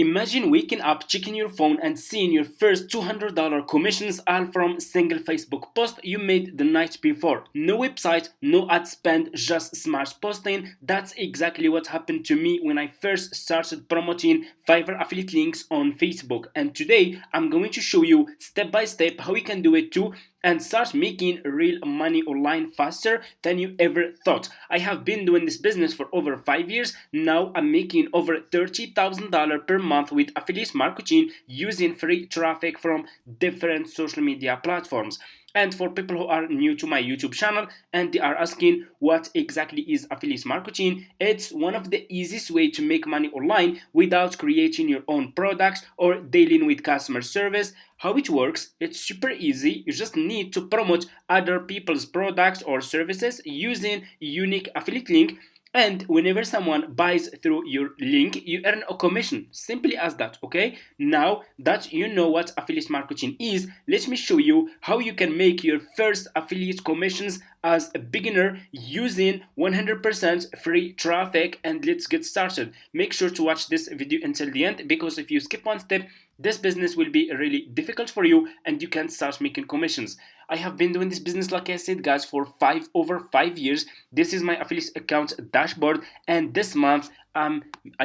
Imagine waking up, checking your phone, and seeing your first $200 commissions all from a single Facebook post you made the night before. No website, no ad spend, just smart posting. That's exactly what happened to me when I first started promoting Fiverr affiliate links on Facebook. And today I'm going to show you step by step how you can do it too and start making real money online faster than you ever thought. I have been doing this business for over 5 years. Now I'm making over $30,000 per month with affiliate marketing using free traffic from different social media platforms. And for people who are new to my YouTube channel and they are asking what exactly is affiliate marketing, it's one of the easiest way to make money online without creating your own products or dealing with customer service. How it works, it's super easy. You just need to promote other people's products or services using unique affiliate link, and whenever someone buys through your link, you earn a commission. Simply as that, okay? Now that you know what affiliate marketing is, let me show you how you can make your first affiliate commissions as a beginner using 100% free traffic. And let's get started. Make sure to watch this video until the end, because if you skip one step, this business will be really difficult for you and you can't start making commissions. I have been doing this business, like I said, guys, for over 5 years. This is my affiliate account dashboard, and this month I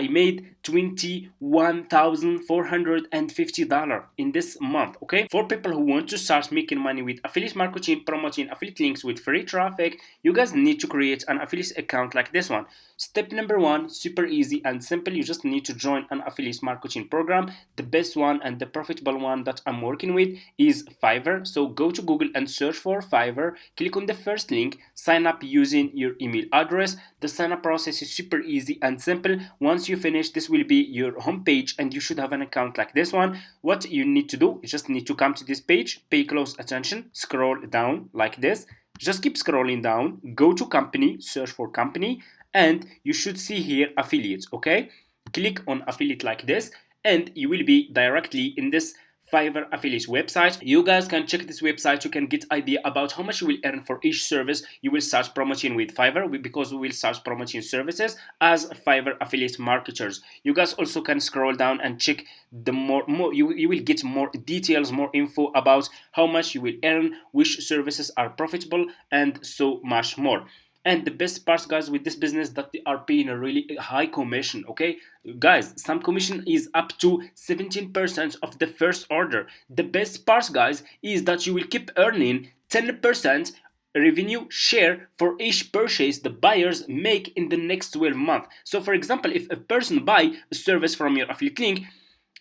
made $21,450 in this month. Okay, for people who want to start making money with affiliate marketing, promoting affiliate links with free traffic, you guys need to create an affiliate account like this one. Step number one, super easy and simple. You just need to join an affiliate marketing program. The best one and the profitable one that I'm working with is Fiverr. So go to Google and search for Fiverr. Click on the first link, sign up using your email address. The sign up process is super easy and simple. Once you finish, this will be your home page and you should have an account like this one. What you need to do, you just need to come to this page, pay close attention, scroll down like this. Just keep scrolling down, go to company, search for company, and you should see here affiliates. Okay, click on affiliate like this and you will be directly in this Fiverr affiliate website. You guys can check this website. You can get idea about how much you will earn for each service you will start promoting with Fiverr, because we will start promoting services as Fiverr affiliate marketers. You guys also can scroll down and check the more you will get more details, more info about how much you will earn, which services are profitable, and so much more. And the best part, guys, with this business, that they are paying a really high commission. Okay, guys, some commission is up to 17% of the first order. The best part, guys, is that you will keep earning 10% revenue share for each purchase the buyers make in the next 12 months. So for example, if a person buy a service from your affiliate link,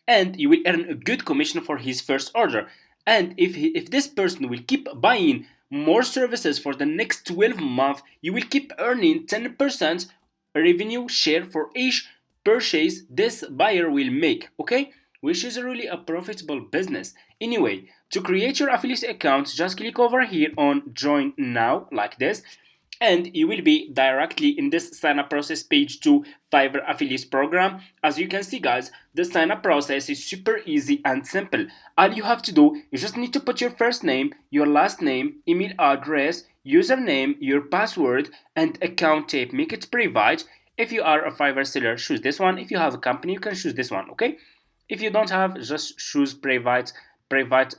and you will earn a good commission for his first order. And if this person will keep buying more services for the next 12 months, you will keep earning 10% revenue share for each purchase this buyer will make. Okay, which is really a profitable business. Anyway, to create your affiliate account, just click over here on join now like this, and you will be directly in this sign up process page to Fiverr affiliate program. As you can see, guys, the sign up process is super easy and simple. All you have to do, you just need to put your first name, your last name, email address, username, your password, and account type. Make it private. If you are a Fiverr seller, choose this one. If you have a company, you can choose this one. Okay, if you don't have, just choose private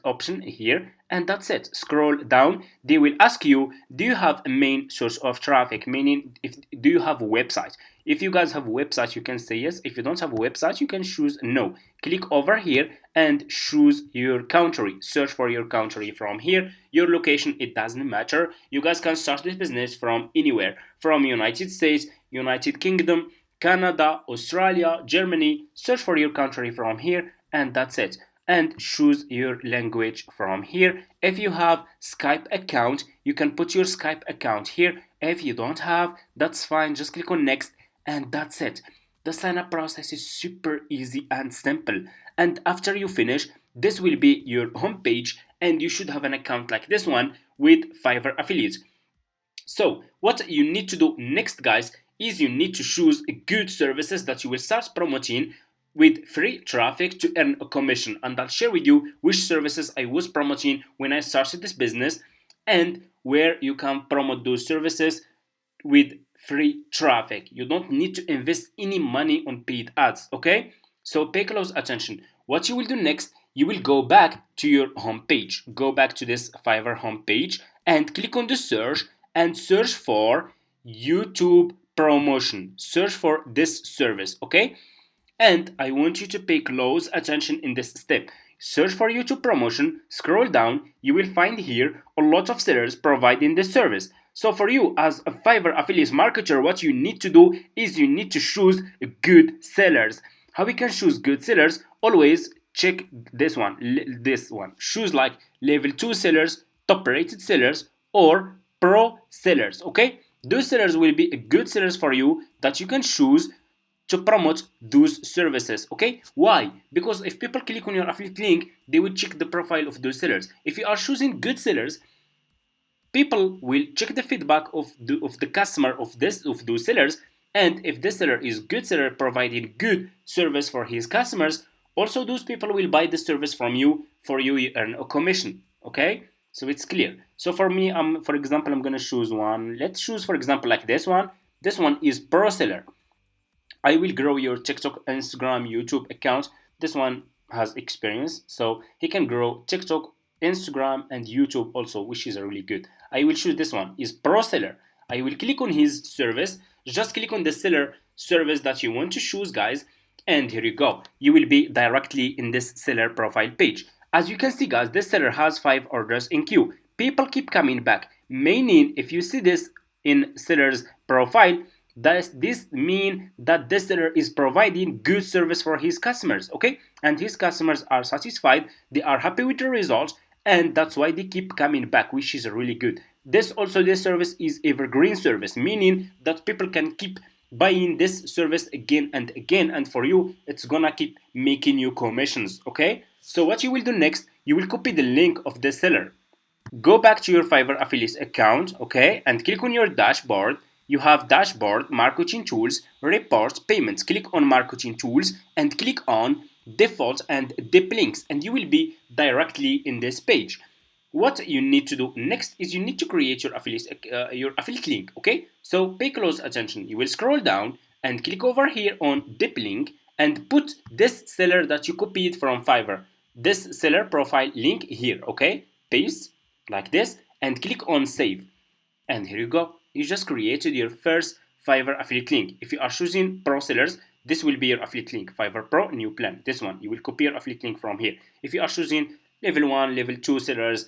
option here, and that's it. Scroll down, they will ask you, do you have a main source of traffic, meaning if do you have a website. If you guys have a website, you can say yes. If you don't have a website, you can choose no. Click over here and choose your country, search for your country from here. Your location, it doesn't matter. You guys can start this business from anywhere, from United States, United Kingdom, Canada, Australia, Germany. Search for your country from here, and that's it. And choose your language from here. If you have Skype account, you can put your Skype account here. If you don't have, that's fine. Just click on next, and that's it. The sign up process is super easy and simple. And after you finish, this will be your home page, and you should have an account like this one with Fiverr affiliates. So what you need to do next, guys, is you need to choose good services that you will start promoting with free traffic to earn a commission. And I'll share with you which services I was promoting when I started this business and where you can promote those services with free traffic. You don't need to invest any money on paid ads. Okay, So pay close attention. What you will do next, you will go back to your home page. Go back to this Fiverr home page and click on the search and search for YouTube promotion. Search for this service, okay? And I want you to pay close attention in this step. Search for YouTube promotion, scroll down, you will find here a lot of sellers providing this service. So for you as a Fiverr affiliate marketer, what you need to do is you need to choose good sellers. How we can choose good sellers? Always check this one. Choose like level 2 sellers, top rated sellers, or pro sellers, okay? Those sellers will be good sellers for you that you can choose to promote those services. Okay, why? Because if people click on your affiliate link, they will check the profile of those sellers. If you are choosing good sellers, people will check the feedback of the customer of those sellers, and if this seller is good seller providing good service for his customers, also those people will buy the service from you. For you earn a commission. Okay, so it's clear. So for me, for example, I'm gonna choose one. Let's choose, for example, like this one. This one is pro seller. I will grow your TikTok, Instagram, YouTube account. This one has experience, so he can grow TikTok, Instagram, and YouTube also, which is really good. I will choose this one. Is pro seller. I will click on his service. Just click on the seller service that you want to choose, guys, and here you go. You will be directly in this seller profile page. As you can see, guys, this seller has 5 orders in queue. People keep coming back. Meaning, if you see this in seller's profile, does this mean that this seller is providing good service for his customers, okay? And his customers are satisfied, they are happy with the results, and that's why they keep coming back, which is really good. This service is evergreen service, meaning that people can keep buying this service again and again, and for you it's gonna keep making you commissions, okay? So what you will do next, you will copy the link of the seller. Go back to your Fiverr affiliate account, okay, and click on your dashboard. You have dashboard, marketing tools, reports, payments. Click on marketing tools and click on default and dip links, and you will be directly in this page. What you need to do next is you need to create your affiliate link, okay? So pay close attention. You will scroll down and click over here on dip link and put this seller that you copied from Fiverr, this seller profile link here, okay? Paste like this and click on save, and here you go. You just created your first Fiverr affiliate link. If you are choosing pro sellers, this will be your affiliate link. Fiverr Pro new plan, this one. You will copy your affiliate link from here. If you are choosing level 1, level 2 sellers,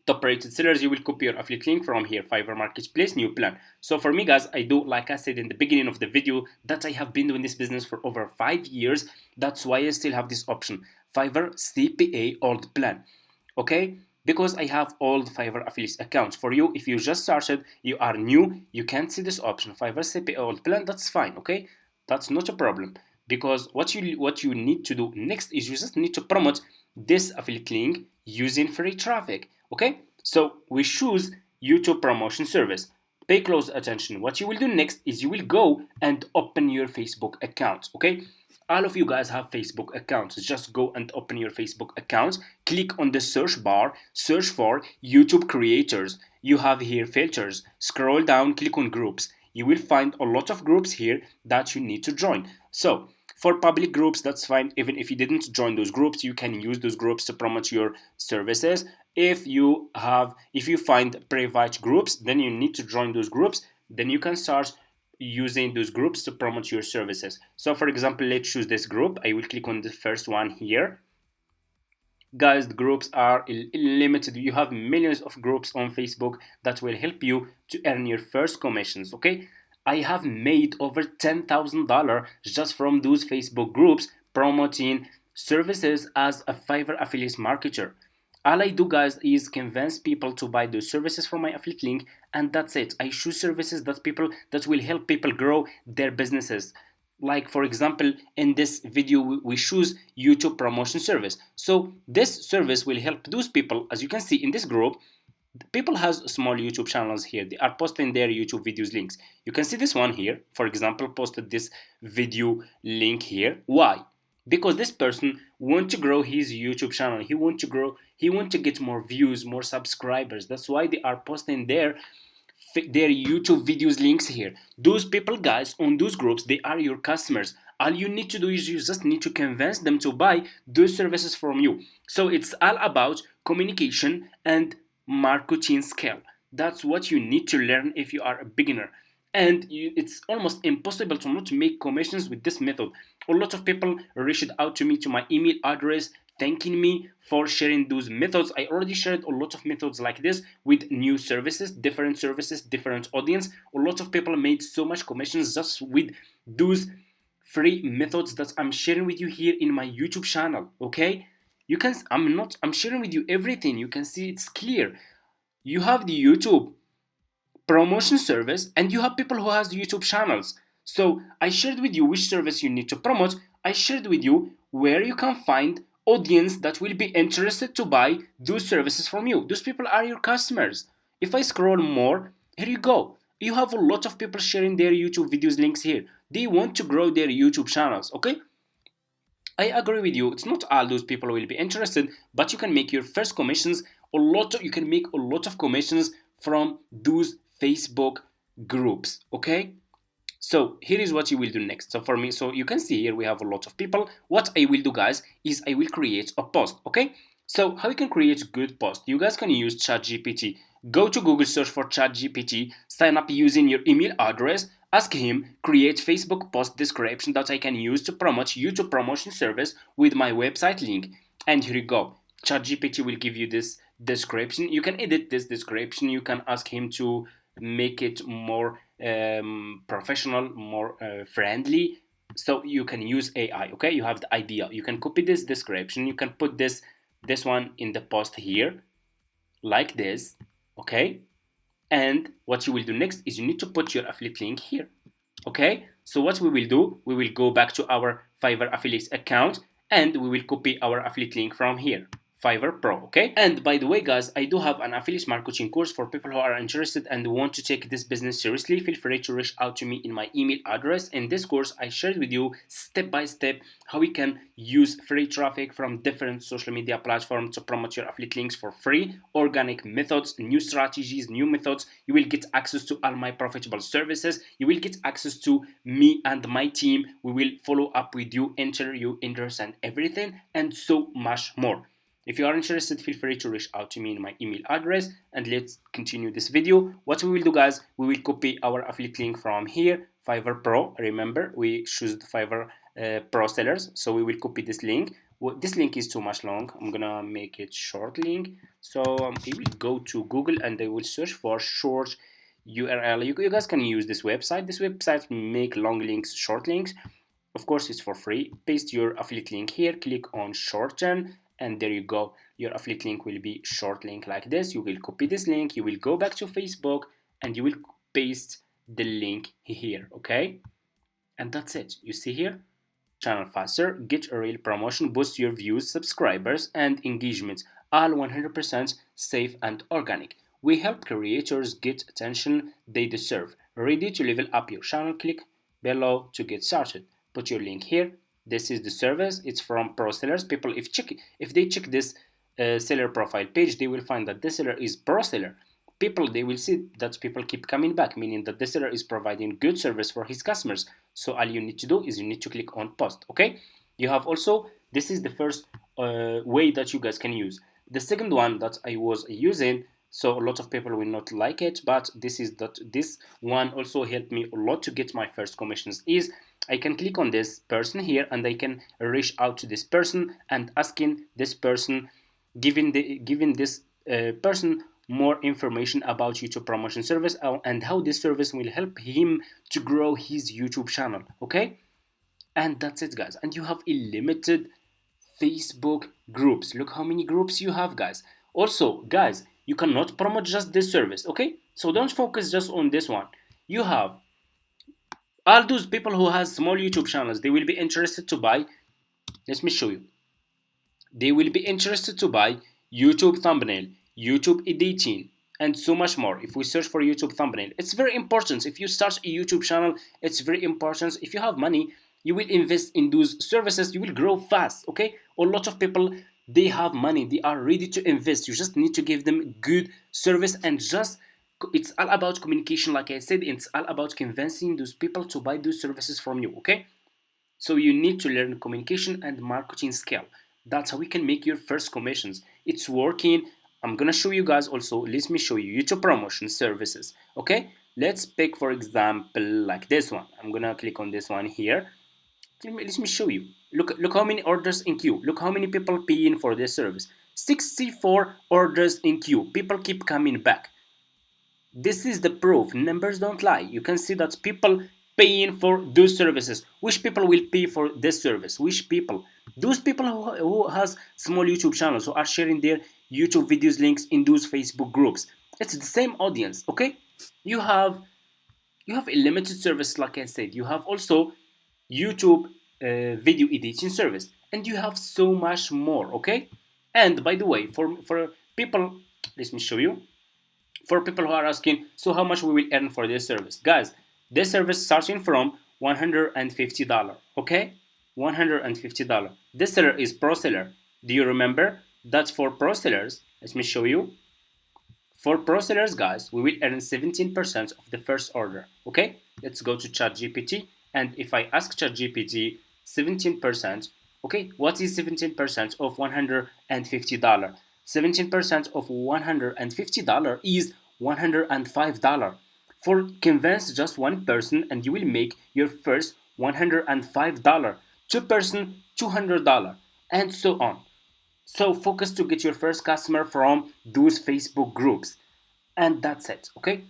top rated sellers, you will copy your affiliate link from here. Fiverr Marketplace new plan. So for me, guys, I do, like I said in the beginning of the video, that I have been doing this business for over 5 years. That's why I still have this option, Fiverr CPA old plan, okay? Because I have all the Fiverr affiliate accounts. For you, if you just started, you are new, you can't see this option, Fiverr CPA old plan, that's fine, okay? That's not a problem, because what you need to do next is you just need to promote this affiliate link using free traffic, okay? So we choose YouTube promotion service. Pay close attention. What you will do next is you will go and open your Facebook account, okay? All of you guys have Facebook accounts. Just go and open your Facebook accounts. Click on the search bar, search for YouTube creators. You have here filters. Scroll down, click on groups. You will find a lot of groups here that you need to join. So for public groups, that's fine. Even if you didn't join those groups, you can use those groups to promote your services. If you find private groups, then you need to join those groups. Then you can start using those groups to promote your services. So for example, let's choose this group. I will click on the first one here. Guys, the groups are limited. You have millions of groups on Facebook that will help you to earn your first commissions, okay? I have made over $10,000 just from those Facebook groups promoting services as a Fiverr affiliate marketer. All I do, guys, is convince people to buy those services from my affiliate link, and that's it. I choose services that will help people grow their businesses. Like for example, in this video we choose YouTube promotion service. So this service will help those people. As you can see in this group, people has small YouTube channels here. They are posting their YouTube videos links. You can see this one here, for example, posted this video link here. Why? Because this person want to grow his YouTube channel. He want to get more views, more subscribers. That's why they are posting their YouTube videos links here. Those people, guys, on those groups, they are your customers. All you need to do is you just need to convince them to buy those services from you. So it's all about communication and marketing skill. That's what you need to learn if you are a beginner. And it's almost impossible to not make commissions with this method. A lot of people reached out to me to my email address thanking me for sharing those methods. I already shared a lot of methods like this with new services, different audience. A lot of people made so much commissions just with those free methods that I'm sharing with you here in my YouTube channel. Okay, you can, I'm sharing with you everything. You can see it's clear. You have the YouTube promotion service and you have people who has YouTube channels. So I shared with you which service you need to promote. I shared with you where you can find audience that will be interested to buy those services from you. Those people are your customers. If I scroll more, here you go. You have a lot of people sharing their YouTube videos links here. They want to grow their YouTube channels, okay? I agree with you. It's not all those people will be interested, but you can make your first commissions. You can make a lot of commissions from those Facebook groups. Okay. So here is what you will do next. So for me, so you can see here we have a lot of people. What I will do, guys, is I will create a post. Okay. So how you can create a good post? You guys can use ChatGPT. Go to Google, search for ChatGPT, sign up using your email address, ask him create Facebook post description that I can use to promote YouTube promotion service with my website link. And here you go. ChatGPT will give you this description. You can edit this description. You can ask him to make it more professional, more friendly. So you can use AI. Okay, you have the idea. You can copy this description. You can put this one in the post here, like this. Okay, and what you will do next is you need to put your affiliate link here. Okay, so what we will do, we will go back to our Fiverr affiliate account and we will copy our affiliate link from here. Fiverr Pro, okay? And by the way, guys, I do have an affiliate marketing course for people who are interested and want to take this business seriously. Feel free to reach out to me in my email address. In this course, I shared with you step by step how we can use free traffic from different social media platforms to promote your affiliate links for free, organic methods, new strategies, new methods. You will get access to all my profitable services. You will get access to me and my team. We will follow up with you, enter your interest and everything, and so much more. If you are interested, feel free to reach out to me in my email address and let's continue this video. What we will do, guys, we will copy our affiliate link from here, Fiverr Pro. Remember, we choose the Fiverr Pro sellers. So we will copy this link. This link is too much long. I'm gonna make it short link. So I will go to Google and I will search for short URL. You guys can use this website. This website make long links, short links. Of course, it's for free. Paste your affiliate link here, click on shorten, and there you go. Your affiliate link will be short link like this. You will copy this link, you will go back to Facebook and you will paste the link here, okay? And that's it. You see here, channel faster, get a real promotion, boost your views, subscribers and engagement, all 100% safe and organic. We help creators get attention they deserve. Ready to level up your channel? Click below to get started. Put your link here. This is the service. It's from pro sellers. People, if they check this seller profile page, they will find that this seller is pro seller. People, they will see that people keep coming back, meaning that the seller is providing good service for his customers. So all you need to do is you need to click on post. Okay, you have also, this is the first way that you guys can use. The second one that I was using, so a lot of people will not like it, but this one also helped me a lot to get my first commissions. Is I can click on this person here and I can reach out to this person and asking this person, giving this person more information about YouTube promotion service and how this service will help him to grow his YouTube channel. Okay, and that's it, guys. And you have a limited Facebook groups. Look how many groups you have, guys. Also, guys, you cannot promote just this service. Okay, so don't focus just on this one. You have all those people who has small YouTube channels. They will be interested to buy. Let me show you. They will be interested to buy YouTube thumbnail, YouTube editing, and so much more. If we search for YouTube thumbnail, it's very important. If you start a YouTube channel, it's very important. If you have money, you will invest in those services. You will grow fast. Okay, a lot of people, they have money. They are ready to invest. You just need to give them good service and just. It's all about communication, like I said. It's all about convincing those people to buy those services from you. Okay, So you need to learn communication and marketing skill. That's how we can make your first commissions. It's working. I'm gonna show you guys also. Let me show you YouTube promotion services. Okay, let's pick for example like this one. I'm gonna click on this one here. Let me show you. Look how many orders in queue. Look how many people paying for this service. 64 orders in queue. People keep coming back. This is the proof. Numbers don't lie. You can see that people paying for those services. Which people will pay for this service? Which people? Those people who has small YouTube channels who are sharing their YouTube videos links in those Facebook groups. It's the same audience. Okay, you have a limited service, like I said. You have also YouTube video editing service, and you have so much more. Okay, and by the way, for people, let me show you. For people who are asking, so how much we will earn for this service, guys? This service starting from $150. Okay, $150. This seller is pro seller. Do you remember? That's for pro sellers. Let me show you. For pro sellers, guys, we will earn 17% of the first order. Okay, let's go to ChatGPT, and if I ask ChatGPT 17%, okay, what is 17% of $150? 17% of $150 is $105. For convince just one person, and you will make your first $105. Two person $200, and so on. So focus to get your first customer from those Facebook groups. And that's it, okay?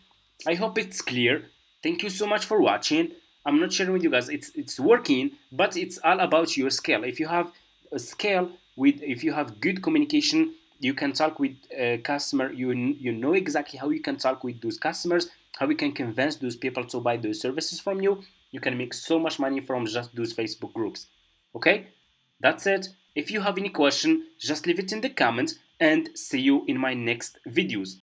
I hope it's clear. Thank you so much for watching. I'm not sharing with you guys. It's working, but it's all about your skill. If you have a skill if you have good communication, you can talk with a customer. You know exactly how you can talk with those customers, how you can convince those people to buy those services from you. You can make so much money from just those Facebook groups. Okay? That's it. If you have any question, just leave it in the comments and see you in my next videos.